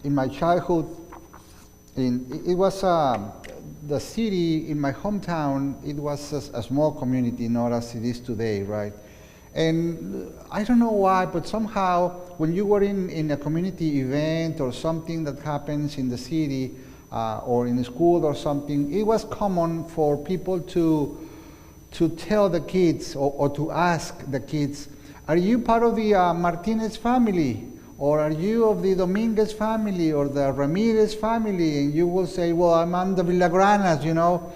in my childhood, it was the city in my hometown. It was a small community, not as it is today, right? And I don't know why, but somehow when you were in a community event or something that happens in the city or in a school or something, it was common for people to tell the kids or to ask the kids, are you part of the Martinez family? Or are you of the Dominguez family or the Ramirez family? And you will say, well, I'm on the Villagranas, you know.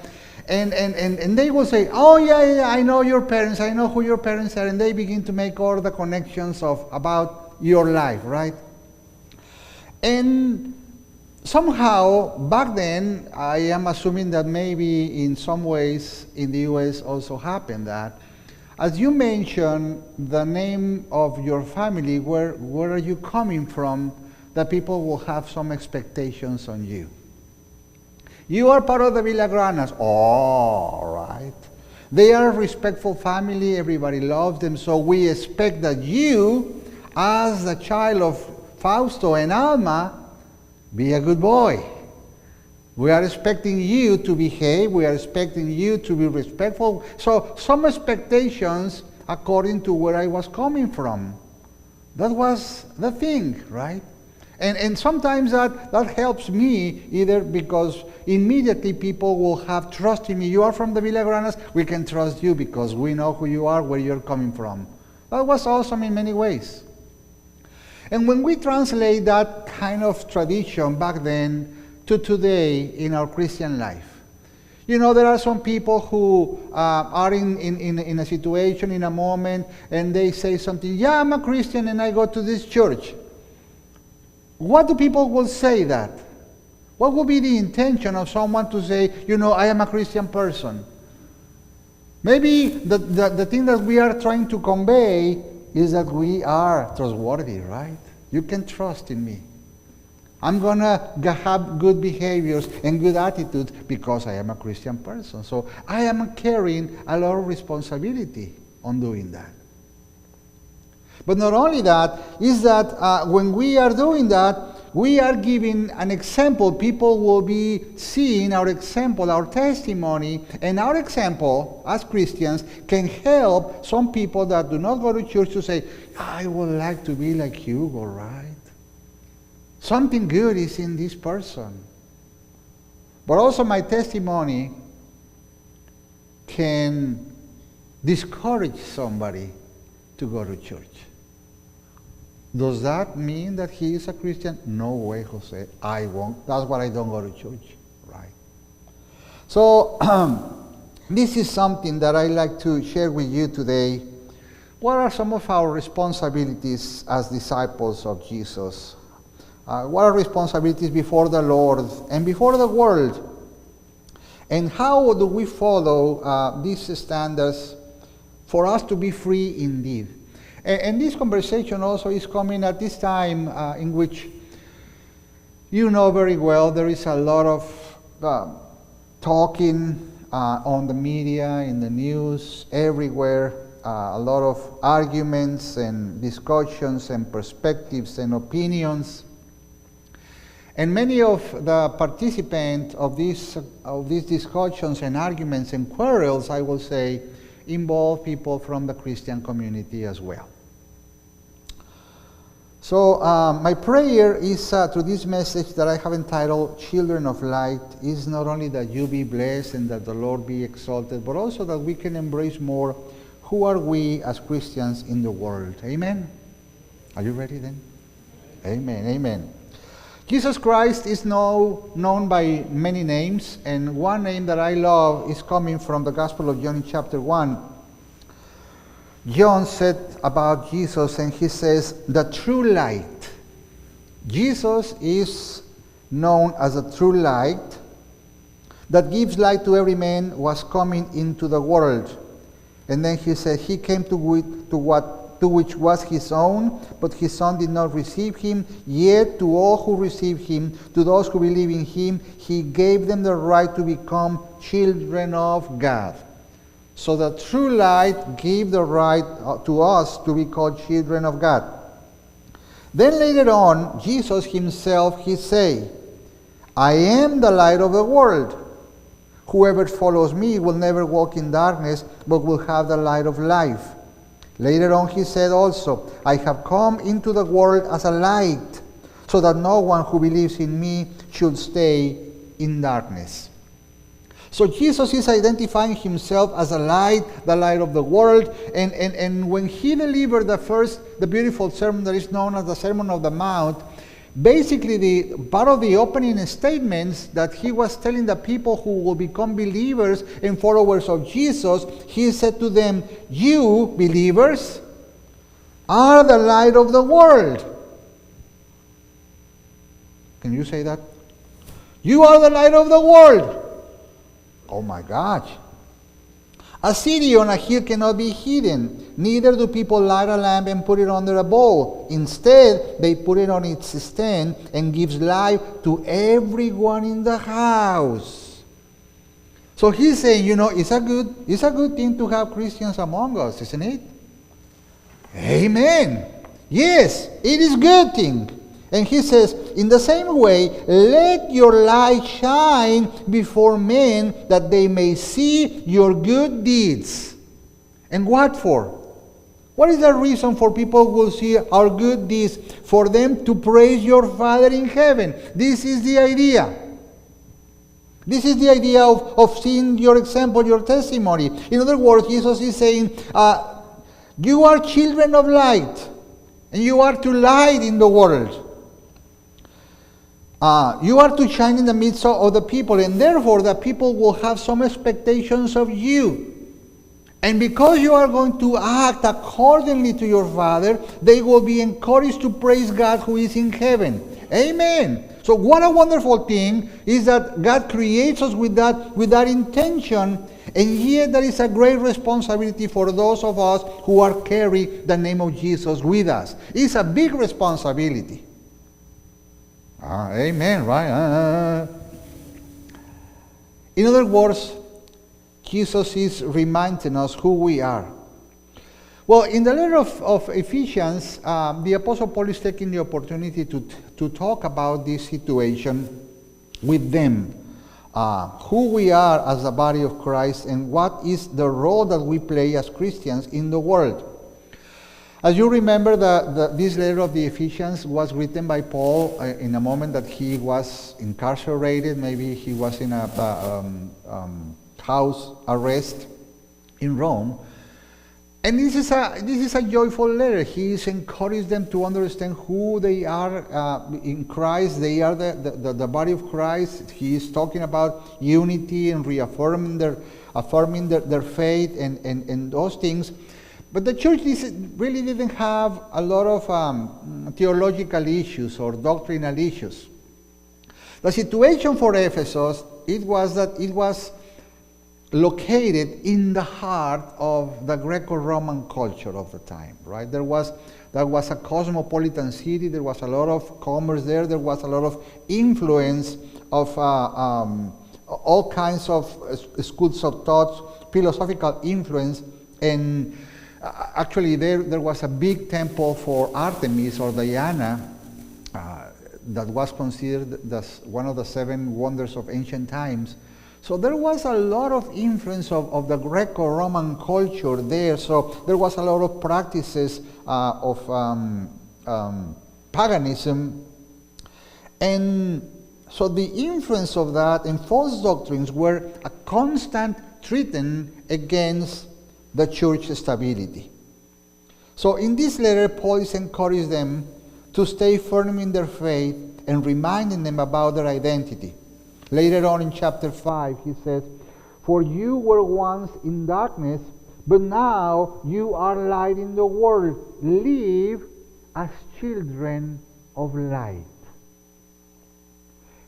And they will say, oh, yeah, I know your parents. I know who your parents are. And they begin to make all the connections about your life, right? And somehow, back then, I am assuming that maybe in some ways in the U.S. also happened that, as you mention the name of your family, where are you coming from, that people will have some expectations on you. You are part of the Villagranas. All right. They are a respectful family. Everybody loves them. So we expect that you, as the child of Fausto and Alma, be a good boy. We are expecting you to behave. We are expecting you to be respectful. So some expectations according to where I was coming from. That was the thing, right? And sometimes that helps me either because immediately people will have trust in me. You are from the Villagranas, we can trust you because we know who you are, where you're coming from. That was awesome in many ways. And when we translate that kind of tradition back then to today in our Christian life, you know, there are some people who are in a situation, in a moment, and they say something, yeah, I'm a Christian and I go to this church. What do people will say that? What will be the intention of someone to say, you know, I am a Christian person? Maybe the thing that we are trying to convey is that we are trustworthy, right? You can trust in me. I'm going to have good behaviors and good attitudes because I am a Christian person. So I am carrying a lot of responsibility on doing that. But not only that, is that when we are doing that, we are giving an example. People will be seeing our example, our testimony, and our example as Christians can help some people that do not go to church to say, I would like to be like Hugo, right? Something good is in this person. But also my testimony can discourage somebody to go to church. Does that mean that he is a Christian? No way, Jose. I won't. That's why I don't go to church, right? So this is something that I like to share with you today. What are some of our responsibilities as disciples of Jesus? What are responsibilities before the Lord and before the world? And how do we follow these standards for us to be free indeed? And this conversation also is coming at this time in which you know very well there is a lot of talking on the media, in the news, everywhere, a lot of arguments and discussions and perspectives and opinions. And many of the participants of these discussions and arguments and quarrels, I will say, involve people from the Christian community as well. So my prayer is through this message that I have entitled Children of Light is not only that you be blessed and that the Lord be exalted, but also that we can embrace more who are we as Christians in the world. Amen? Are you ready then? Amen, amen. Jesus Christ is now known by many names, and one name that I love is coming from the Gospel of John in chapter 1. John said about Jesus, and he says, the true light. Jesus is known as a true light that gives light to every man was coming into the world. And then he said, he came to which was his own, but his own did not receive him. Yet to all who receive him, to those who believe in him, he gave them the right to become children of God. So the true light gave the right to us to be called children of God. Then later on, Jesus himself, he say, I am the light of the world. Whoever follows me will never walk in darkness, but will have the light of life. Later on, he said also, I have come into the world as a light, so that no one who believes in me should stay in darkness. So Jesus is identifying himself as a light, the light of the world, and when he delivered the beautiful sermon that is known as the Sermon on the Mount, basically the part of the opening statements that he was telling the people who will become believers and followers of Jesus, he said to them, you believers are the light of the world. Can you say that? You are the light of the world. Oh my gosh. A city on a hill cannot be hidden. Neither do people light a lamp and put it under a bowl. Instead, they put it on its stand and gives light to everyone in the house. So he's saying, it's a good thing to have Christians among us, isn't it? Amen. Yes, it is a good thing. And he says, in the same way, let your light shine before men that they may see your good deeds. And what for? What is the reason for people who will see our good deeds? For them to praise your Father in heaven. This is the idea. This is the idea of seeing your example, your testimony. In other words, Jesus is saying, you are children of light, and you are to light in the world. You are to shine in the midst of the people, and therefore the people will have some expectations of you. And because you are going to act accordingly to your Father, they will be encouraged to praise God who is in heaven. Amen. So what a wonderful thing is that God creates us with that intention, and yet there is a great responsibility for those of us who are carry the name of Jesus with us. It's a big responsibility. Amen, right? In other words, Jesus is reminding us who we are. Well, in the letter of Ephesians, the Apostle Paul is taking the opportunity to talk about this situation with them, who we are as the body of Christ, and what is the role that we play as Christians in the world. As you remember, this letter of the Ephesians was written by Paul in a moment that he was incarcerated. Maybe he was in a house arrest in Rome. And this is a joyful letter. He is encouraging them to understand who they are in Christ. They are the body of Christ. He is talking about unity and reaffirming their faith and those things. But the church really didn't have a lot of theological issues or doctrinal issues. The situation for Ephesus, it was located in the heart of the Greco-Roman culture of the time, right? There was a cosmopolitan city. There was a lot of commerce there. There was a lot of influence of all kinds of schools of thought, philosophical influence, and actually, there was a big temple for Artemis or Diana that was considered one of the 7 wonders of ancient times. So there was a lot of influence of the Greco-Roman culture there. So there was a lot of practices of paganism. And so the influence of that and false doctrines were a constant threat against the church stability. So in this letter, Paul is encouraging them to stay firm in their faith and reminding them about their identity. Later on in chapter 5, he says, for you were once in darkness, but now you are light in the world. Live as children of light.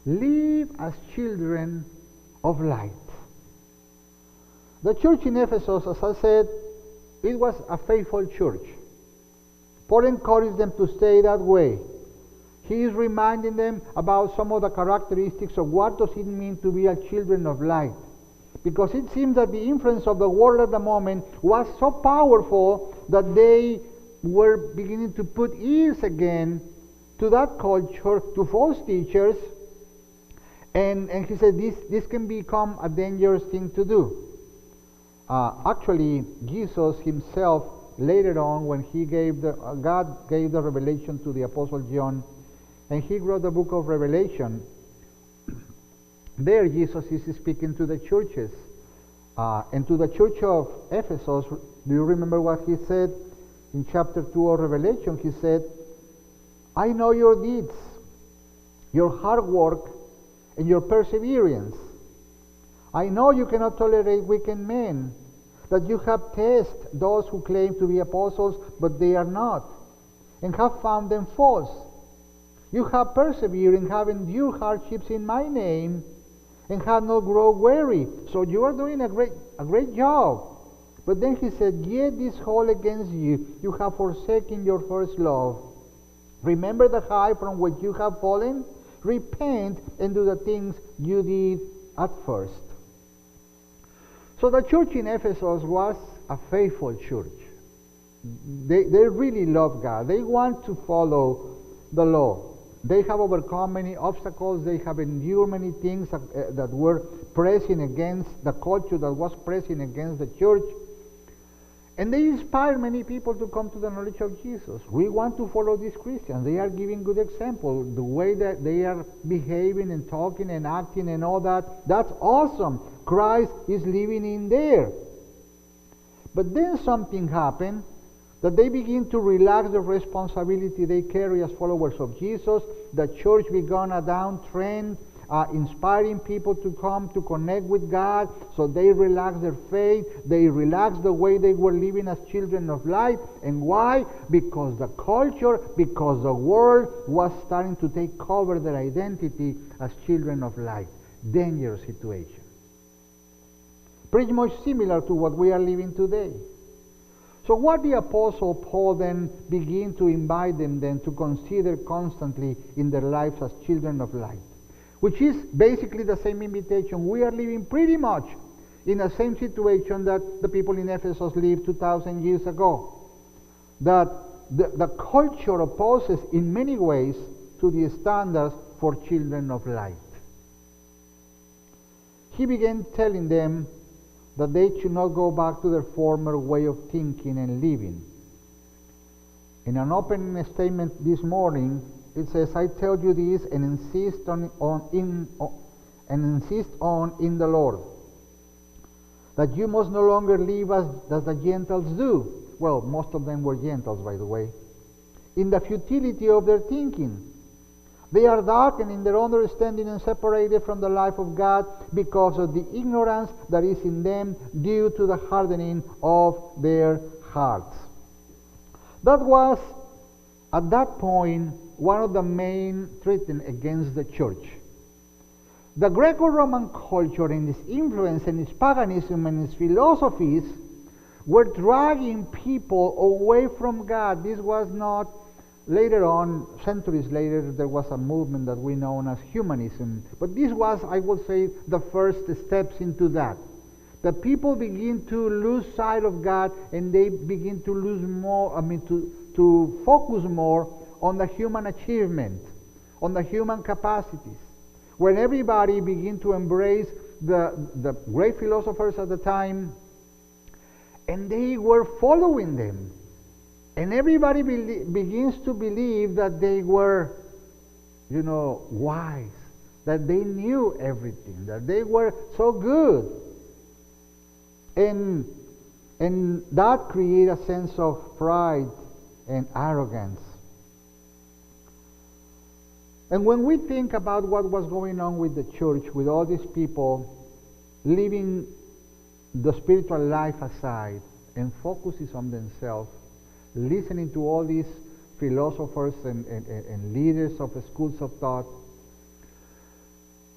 Live as children of light. The church in Ephesus, as I said, it was a faithful church. Paul encouraged them to stay that way. He is reminding them about some of the characteristics of what does it mean to be a children of light. Because it seems that the influence of the world at the moment was so powerful that they were beginning to put ears again to that culture, to false teachers, and he said this can become a dangerous thing to do. Actually, Jesus himself, later on, when he gave God gave the revelation to the Apostle John, and he wrote the book of Revelation, there Jesus is speaking to the churches. And to the church of Ephesus, do you remember what he said in chapter 2 of Revelation? He said, I know your deeds, your hard work, and your perseverance. I know you cannot tolerate wicked men, that you have tested those who claim to be apostles, but they are not, and have found them false. You have persevered and have endured hardships in my name, and have not grown weary. So you are doing a great job. But then he said, yet this hold against you, you have forsaken your first love. Remember the height from which you have fallen? Repent and do the things you did at first. So the church in Ephesus was a faithful church. They really love God. They want to follow the law. They have overcome many obstacles. They have endured many things that were pressing against the culture, that was pressing against the church. And they inspire many people to come to the knowledge of Jesus. We want to follow these Christians. They are giving good example. The way that they are behaving and talking and acting and all that, that's awesome. Christ is living in there. But then something happened, that they begin to relax the responsibility they carry as followers of Jesus. The church began a downtrend, inspiring people to come to connect with God, so they relaxed their faith. They relaxed the way they were living as children of light. And why? Because the culture, because the world was starting to take over their identity as children of light. Dangerous situation. Pretty much similar to what we are living today. So what the Apostle Paul then began to invite them then to consider constantly in their lives as children of light, which is basically the same invitation. We are living pretty much in the same situation that the people in Ephesus lived 2,000 years ago. That the culture opposes in many ways to the standards for children of light. He began telling them that they should not go back to their former way of thinking and living. In an opening statement this morning, it says, I tell you this and insist on in the Lord, that you must no longer live as the Gentiles do. Well, most of them were Gentiles, by the way. In the futility of their thinking. They are darkened in their understanding and separated from the life of God because of the ignorance that is in them due to the hardening of their hearts. That was, at that point, one of the main threats against the church. The Greco-Roman culture and its influence and its paganism and its philosophies were dragging people away from God. This was not, later on, centuries later, there was a movement that we know as humanism. But this was, I would say, the first steps into that. The people begin to lose sight of God, and they begin to lose more, to focus more on the human achievement, on the human capacities. When everybody began to embrace the great philosophers at the time, and they were following them. And everybody begins to believe that they were, wise, that they knew everything, that they were so good. And that created a sense of pride and arrogance. And when we think about what was going on with the church, with all these people leaving the spiritual life aside and focuses on themselves, listening to all these philosophers and leaders of schools of thought,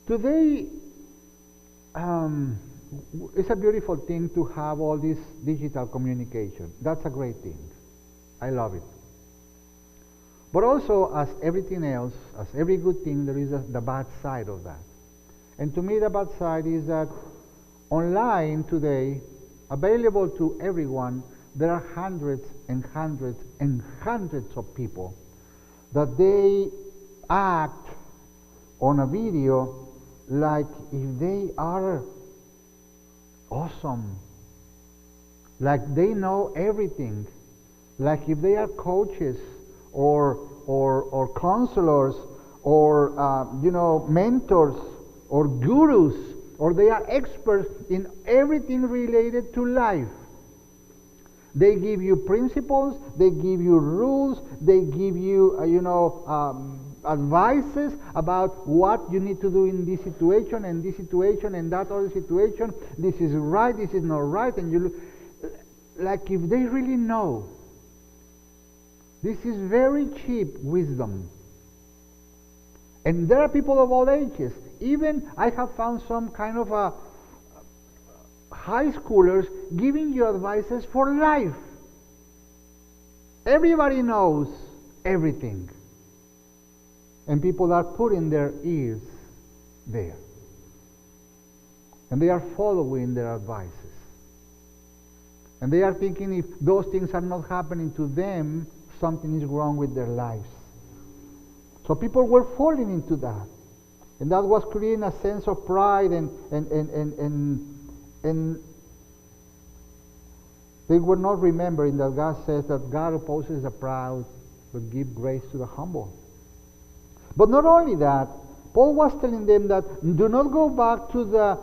today it's a beautiful thing to have all this digital communication. That's a great thing. I love it. But also, as everything else, as every good thing, there is the bad side of that. And to me, the bad side is that online today, available to everyone, there are hundreds and hundreds and hundreds of people that they act on a video like if they are awesome, like they know everything, like if they are coaches or counselors or mentors or gurus, or they are experts in everything related to life. They give you principles, they give you rules, they give you advices about what you need to do in this situation and this situation and that other situation. This is right, this is not right, and you look like if they really know. This is very cheap wisdom. And there are people of all ages. Even I have found some kind of high schoolers giving you advices for life. Everybody knows everything. And people are putting their ears there. And they are following their advices. And they are thinking if those things are not happening to them, something is wrong with their lives. So people were falling into that. And that was creating a sense of pride and they were not remembering that God says that God opposes the proud but gives grace to the humble. But not only that, Paul was telling them that do not go back to the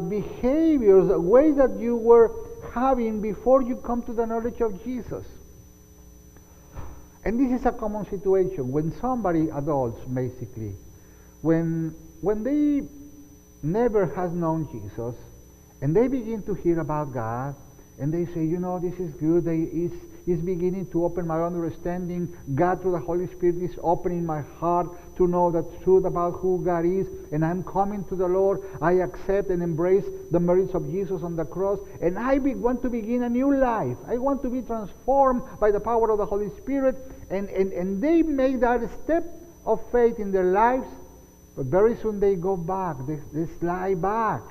behaviors, the ways that you were having before you come to the knowledge of Jesus. And this is a common situation when somebody, adults basically, when they never has known Jesus and they begin to hear about God and they say, this is good, it's beginning to open my understanding. God through the Holy Spirit is opening my heart to know the truth about who God is, and I'm coming to the Lord. I accept and embrace the merits of Jesus on the cross, and I want to begin a new life. I want to be transformed by the power of the Holy Spirit, and they make that step of faith in their lives, but very soon they go back, they slide back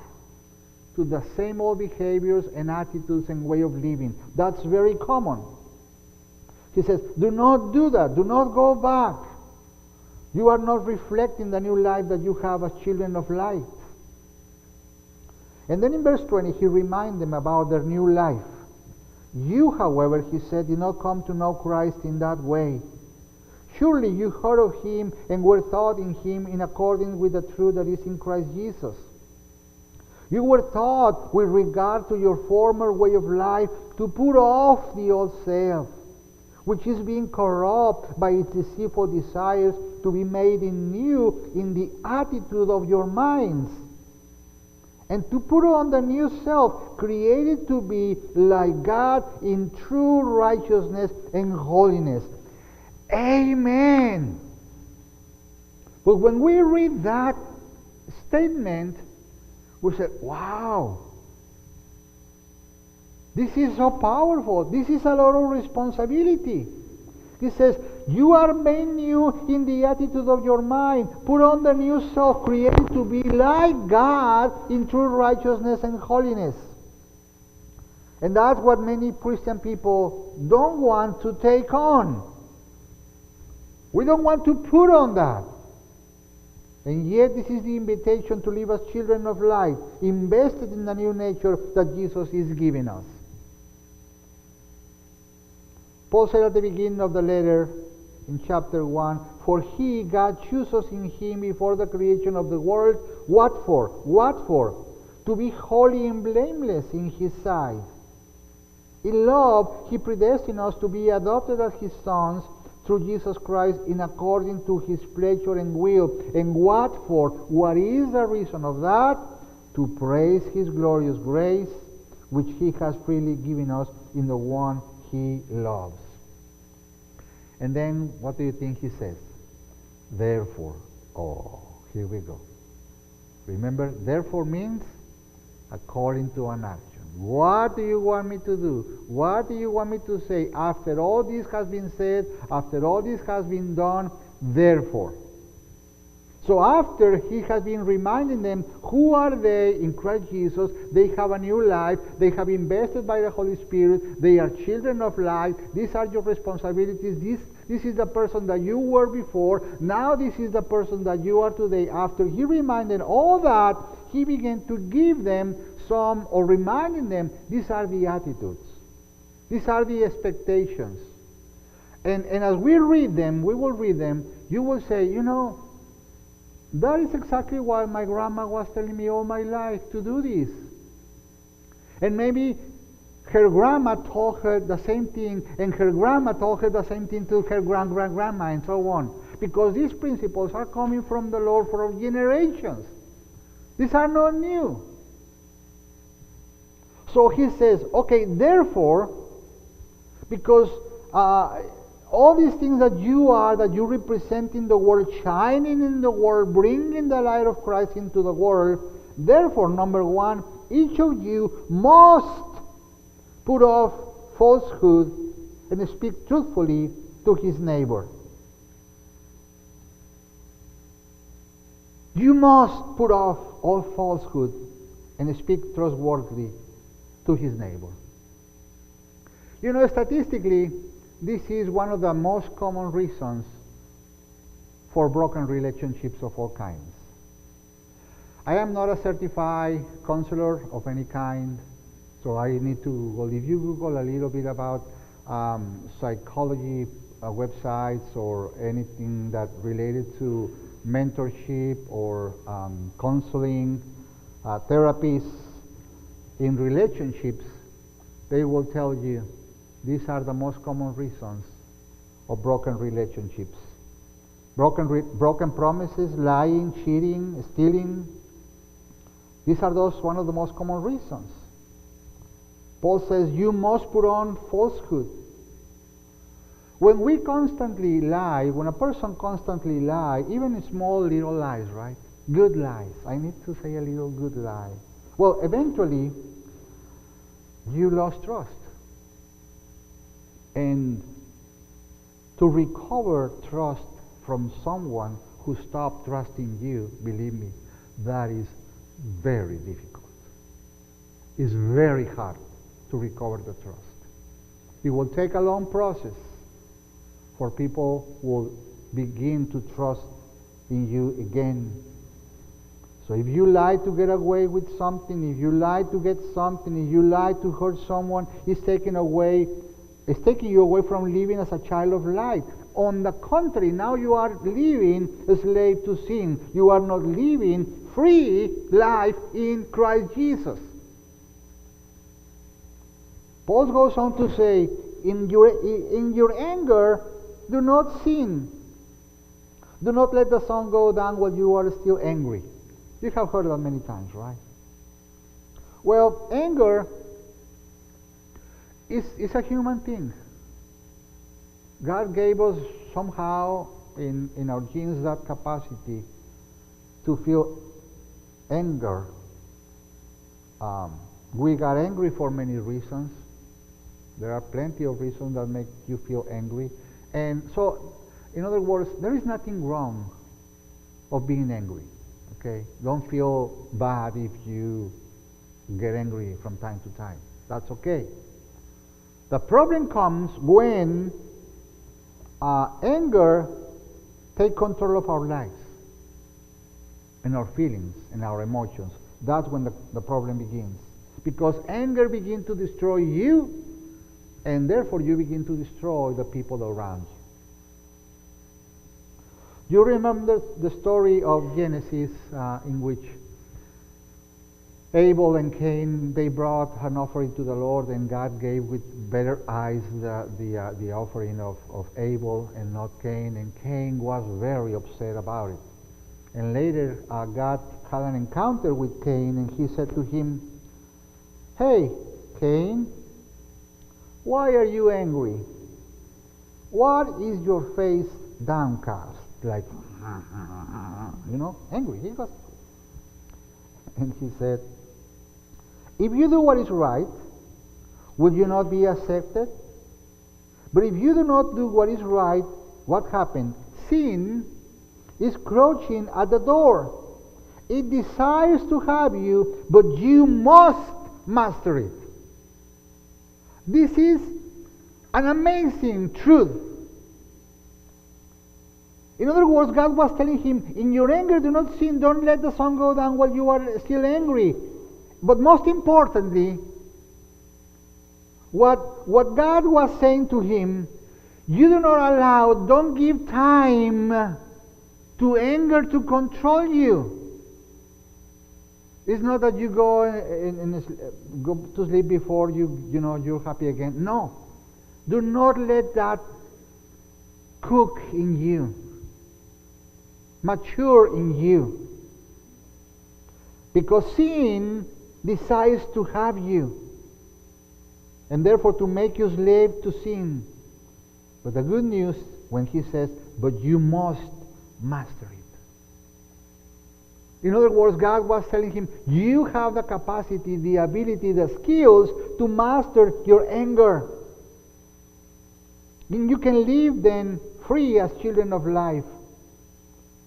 to the same old behaviors and attitudes and way of living. That's very common. He says, do not do that. Do not go back. You are not reflecting the new life that you have as children of light. And then in verse 20, he reminds them about their new life. You, however, he said, did not come to know Christ in that way. Surely you heard of him and were taught in him in accordance with the truth that is in Christ Jesus. You were taught with regard to your former way of life to put off the old self, which is being corrupt by its deceitful desires, to be made new in the attitude of your minds, and to put on the new self, created to be like God in true righteousness and holiness. Amen. But when we read that statement, we say, wow, this is so powerful. This is a lot of responsibility. He says, you are made new in the attitude of your mind. Put on the new self, created to be like God in true righteousness and holiness. And that's what many Christian people don't want to take on. We don't want to put on that. And yet this is the invitation to live as children of light, invested in the new nature that Jesus is giving us. Paul said at the beginning of the letter in chapter 1, for he, God, chose us in him before the creation of the world. What for? What for? To be holy and blameless in his sight. In love, he predestined us to be adopted as his sons through Jesus Christ in according to his pleasure and will. And what for? What is the reason of that? To praise his glorious grace, which he has freely given us in the one he loves. And then, what do you think he says? Therefore. Oh, here we go. Remember, therefore means according to an action. What do you want me to do? What do you want me to say? After all this has been said, after all this has been done, therefore. So after he has been reminding them who are they in Christ Jesus, they have a new life, they have invested by the Holy Spirit, they are children of light, these are your responsibilities, This is the person that you were before. Now this is the person that you are today. After he reminded all that, he began to give them some, or reminding them, these are the attitudes. These are the expectations. And as we read them, we will read them, you will say, you know, that is exactly why my grandma was telling me all my life to do this. And maybe her grandma told her the same thing, and her grandma told her the same thing to her grandma, and so on. Because these principles are coming from the Lord for generations. These are not new. So he says, okay, therefore, because all these things that you represent in the world, shining in the world, bringing the light of Christ into the world, therefore, number one, each of you must put off falsehood and speak truthfully to his neighbor. You must put off all falsehood and speak trustworthily to his neighbor. You know, statistically, this is one of the most common reasons for broken relationships of all kinds. I am not a certified counselor of any kind, so I need to, well, if you Google a little bit about psychology websites or anything that related to mentorship or counseling, therapies in relationships, they will tell you these are the most common reasons of broken relationships. Broken promises, lying, cheating, stealing. These are one of the most common reasons. Paul says you must put on falsehood. When we constantly lie, when a person constantly lies, even small little lies, right? Good lies. I need to say a little good lie. Well, eventually, you lost trust. And to recover trust from someone who stopped trusting you, believe me, that is very difficult. It's very hard to recover the trust. It will take a long process for people who will begin to trust in you again. So if you lie to get away with something, if you lie to get something, if you lie to hurt someone, it's taking you away from living as a child of light. On the contrary, now you are living a slave to sin. You are not living free life in Christ Jesus. Paul goes on to say, in your anger, do not sin. Do not let the sun go down while you are still angry. You have heard that many times, right? Well, anger is a human thing. God gave us somehow in our genes that capacity to feel anger. We got angry for many reasons. There are plenty of reasons that make you feel angry. And so, in other words, there is nothing wrong of being angry. Okay? Don't feel bad if you get angry from time to time. That's okay. The problem comes when anger takes control of our lives and our feelings and our emotions. That's when the problem begins. Because anger begins to destroy you, and therefore you begin to destroy the people around you. You remember the story of Genesis in which Abel and Cain, they brought an offering to the Lord, and God gave with better eyes the offering of Abel and not Cain, and Cain was very upset about it. And later God had an encounter with Cain, and he said to him, "Hey, Cain, why are you angry? What is your face downcast?" Like, angry. He was. And he said, "If you do what is right, will you not be accepted? But if you do not do what is right, what happened? Sin is crouching at the door. It desires to have you, but you must master it." This is an amazing truth. In other words, God was telling him, in your anger, do not sin. Don't let the sun go down while you are still angry. But most importantly, what God was saying to him, you do not allow, don't give time to anger to control you. It's not that you go go to sleep before you're happy again. No. Do not let that cook in you, mature in you. Because sin desires to have you, and therefore to make you slave to sin. But the good news, when he says, but you must master it. In other words, God was telling him, you have the capacity, the ability, the skills to master your anger. And you can live then free as children of life.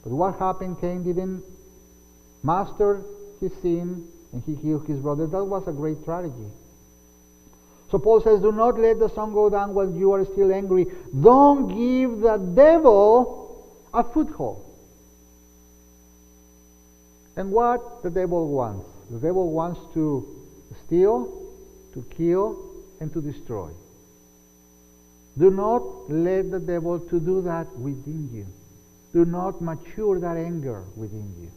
But what happened? Cain didn't master his sin and he killed his brother. That was a great tragedy. So Paul says, do not let the sun go down while you are still angry. Don't give the devil a foothold. And what the devil wants? The devil wants to steal, to kill, and to destroy. Do not let the devil to do that within you. Do not mature that anger within you.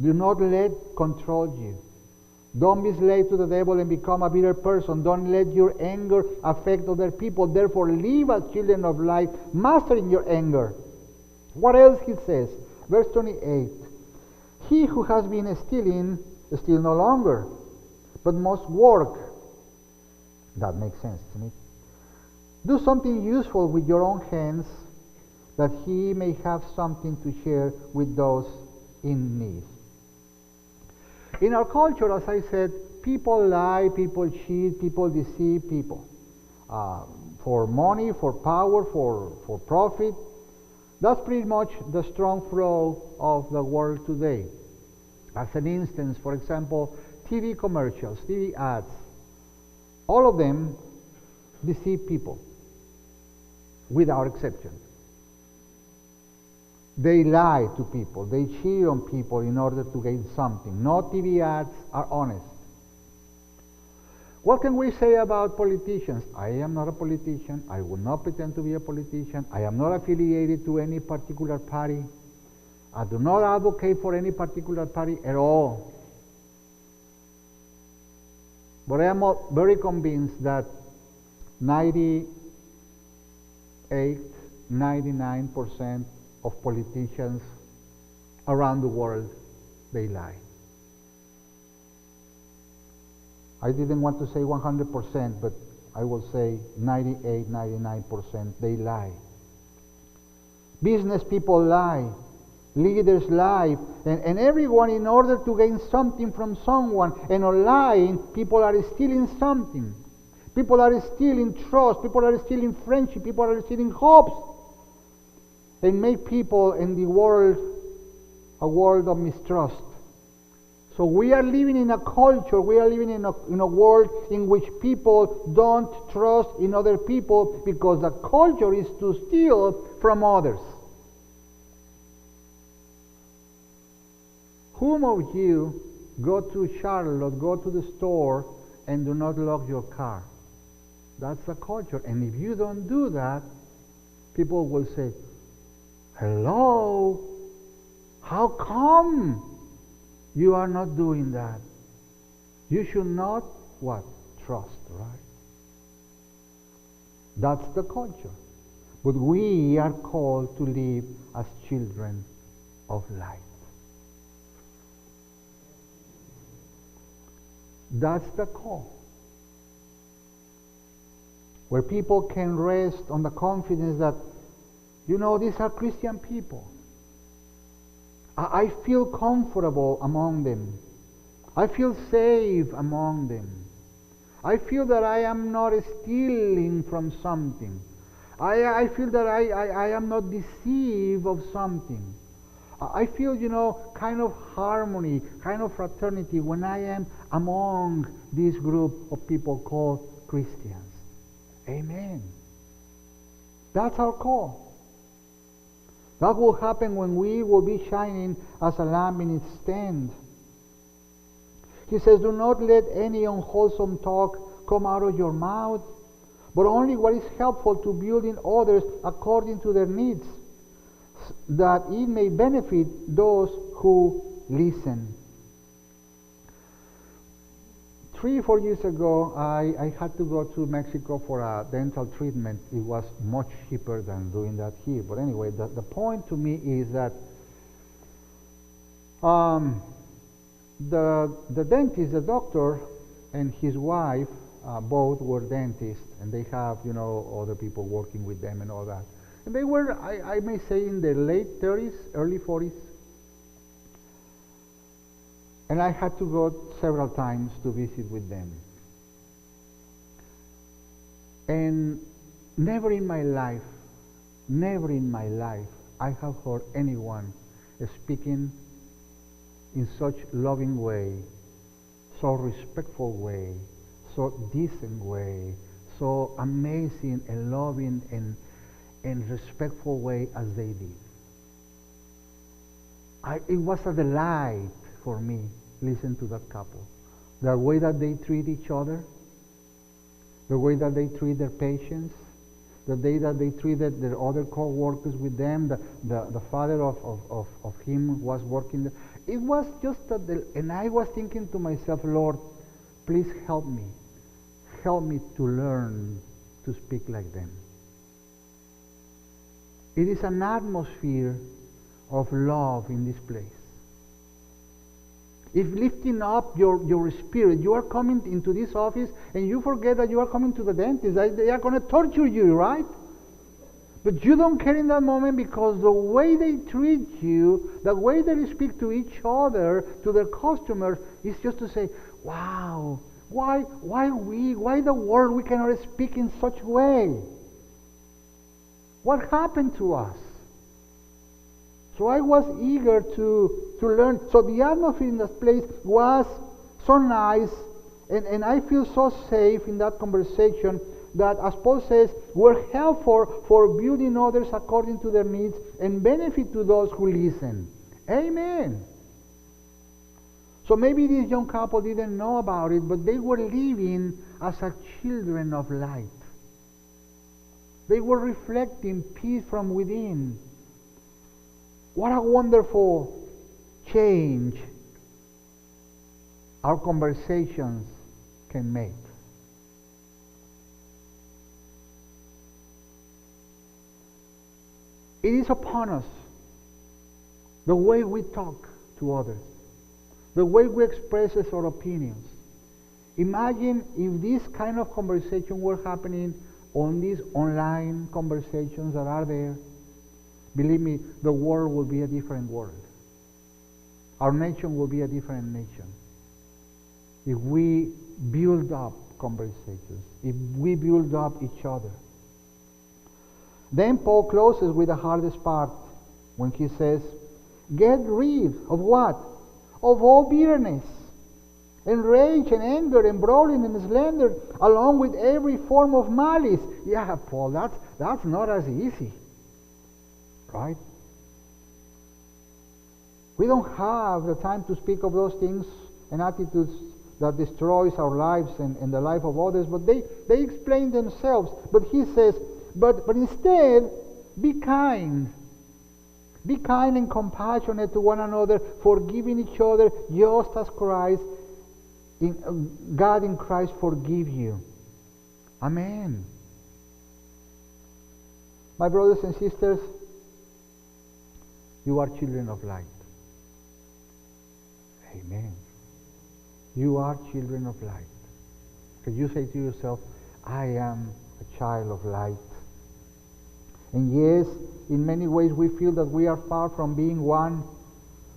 Do not let control you. Don't be slave to the devil and become a bitter person. Don't let your anger affect other people. Therefore, live as children of light, mastering your anger. What else he says? Verse 28. He who has been stealing, steal no longer, but must work. That makes sense to me. Do something useful with your own hands, that he may have something to share with those in need. In our culture, as I said, people lie, people cheat, people deceive people. For money, for power, for profit. That's pretty much the strong flow of the world today. As an instance, for example, TV commercials, TV ads, all of them deceive people, without exception. They lie to people, they cheat on people in order to gain something. No TV ads are honest. What can we say about politicians? I am not a politician. I will not pretend to be a politician. I am not affiliated to any particular party. I do not advocate for any particular party at all. But I am very convinced that 99% of politicians around the world, they lie. I didn't want to say 100%, but I will say 99%, they lie. Business people lie. Leaders lie. And everyone, in order to gain something from someone, and on lying, people are stealing something. People are stealing trust. People are stealing friendship. People are stealing hopes. And make people in the world a world of mistrust. So we are living in a culture, we are living in a world in which people don't trust in other people because the culture is to steal from others. Whom of you go to Charlotte, go to the store, and do not lock your car? That's the culture. And if you don't do that, people will say, hello, how come you are not doing that? You should not, what? Trust, right? That's the culture. But we are called to live as children of light. That's the call. Where people can rest on the confidence that, these are Christian people. I feel comfortable among them. I feel safe among them. I feel that I am not stealing from something. I feel that I am not deceived of something. I feel, kind of harmony, kind of fraternity when I am among this group of people called Christians. Amen. That's our call. That will happen when we will be shining as a lamp in its stand. He says, do not let any unwholesome talk come out of your mouth, but only what is helpful to building others according to their needs, that it may benefit those who listen. 3 or 4 years ago, I had to go to Mexico for a dental treatment. It was much cheaper than doing that here. But anyway, the point to me is that the dentist, the doctor, and his wife, both were dentists, and they have, other people working with them and all that. And they were, I may say, in their late 30s, early 40s. And I had to go several times to visit with them. And never in my life, I have heard anyone speaking in such loving way, so respectful way, so decent way, so amazing and loving and respectful way as they did. It was a delight for me, listen to that couple. The way that they treat each other, the way that they treat their patients, the way that they treated their other co-workers with them, the father of him was working there. It was just and I was thinking to myself, Lord, please help me. Help me to learn to speak like them. It is an atmosphere of love in this place. If lifting up your spirit, you are coming into this office and you forget that you are coming to the dentist. They are going to torture you, right? But you don't care in that moment, because the way they treat you, the way they speak to each other, to their customers, is just to say, wow, why the world we cannot speak in such way? What happened to us? So I was eager to learn. So the atmosphere in that place was so nice, and I feel so safe in that conversation that, as Paul says, we're helpful for building others according to their needs and benefit to those who listen. Amen. So maybe this young couple didn't know about it, but they were living as a children of light. They were reflecting peace from within. What a wonderful change our conversations can make. It is upon us, the way we talk to others, the way we express our opinions. Imagine if this kind of conversation were happening on these online conversations that are there. Believe me, the world will be a different world. Our nation will be a different nation. If we build up conversations, if we build up each other. Then Paul closes with the hardest part when he says, get rid of what? Of all bitterness, and rage, and anger, and brawling, and slander, along with every form of malice. Yeah, Paul, that's not as easy. Right? We don't have the time to speak of those things and attitudes that destroys our lives and the life of others, but they explain themselves. But he says, but instead, be kind. Be kind and compassionate to one another, forgiving each other just as God in Christ forgive you. Amen. My brothers and sisters, you are children of light. Amen. You are children of light. Because you say to yourself, I am a child of light. And yes, in many ways we feel that we are far from being one,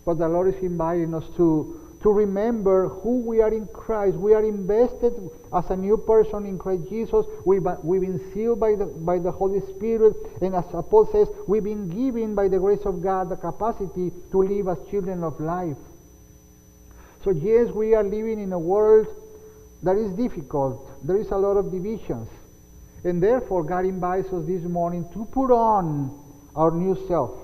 but the Lord is inviting us to remember who we are in Christ. We are invested as a new person in Christ Jesus. We've been sealed by the Holy Spirit, and as Paul says, we've been given by the grace of God the capacity to live as children of life. So yes, we are living in a world that is difficult. There is a lot of divisions. And therefore, God invites us this morning to put on our new self,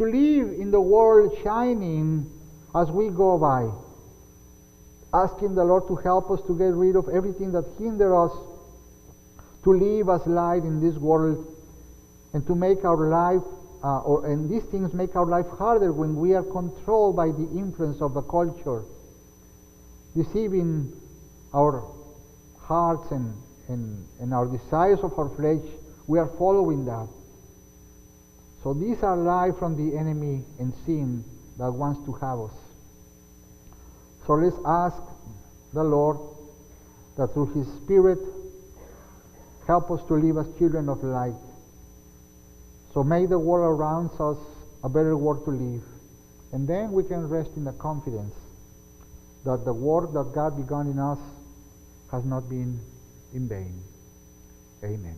to live in the world shining as we go by, asking the Lord to help us to get rid of everything that hinders us to live as light in this world, and to make our life, and these things make our life harder when we are controlled by the influence of the culture, deceiving our hearts and our desires of our flesh. We are following that. So these are lies from the enemy and sin that wants to have us. So let's ask the Lord that through His Spirit help us to live as children of light. So make the world around us a better world to live. And then we can rest in the confidence that the work that God began in us has not been in vain. Amen.